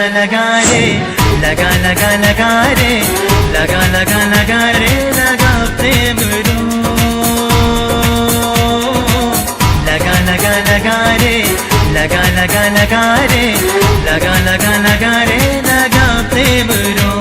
लगा रे, लगा लगा लगा रे, लगा लगा लगा रे, लगा प्रेम रो, लगा लगा लगा रे, लगा लगा लगा रे, लगा लगा लगा रे, लगा प्रेम रो।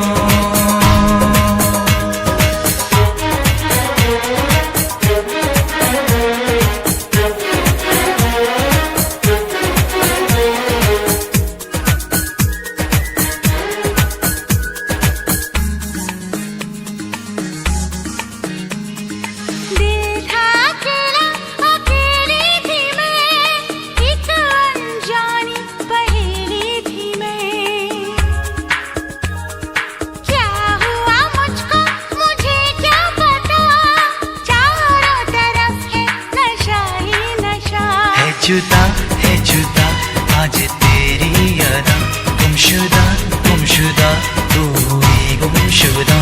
जुदा है जुदा आज तेरी अदा, गुमशुदा गुमशुदा तू ही गुमशुदा।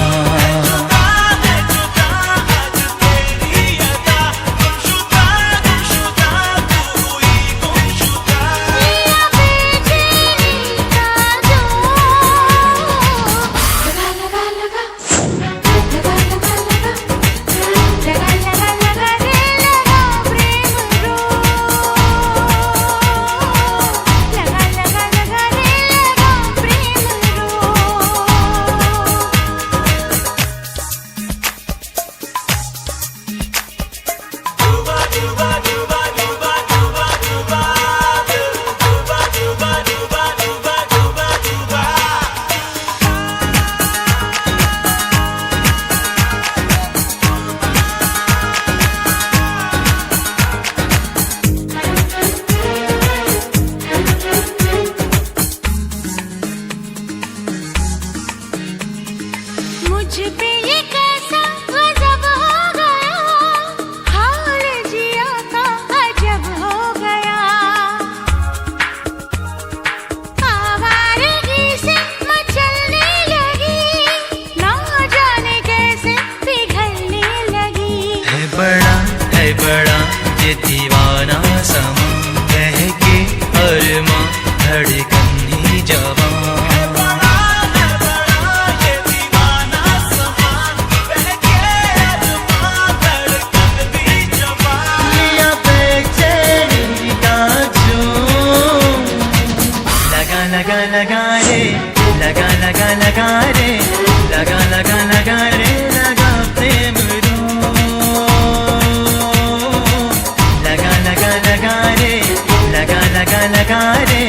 मुझ पे ये कैसा गजब हो गया, हाल जिया का अजब हो गया। आवारगी से मचलने लगी, ना जाने कैसे पिघलने लगी। है बड़ा ये दीवाना समा, कह के अरमा धड़कन ही जवां। लगा लगा रे, लगा लगा लगा रे, लगा लगा लगा रे, लगा प्रेम रो, लगा लगा लगा रे, लगा लगा लगा रे,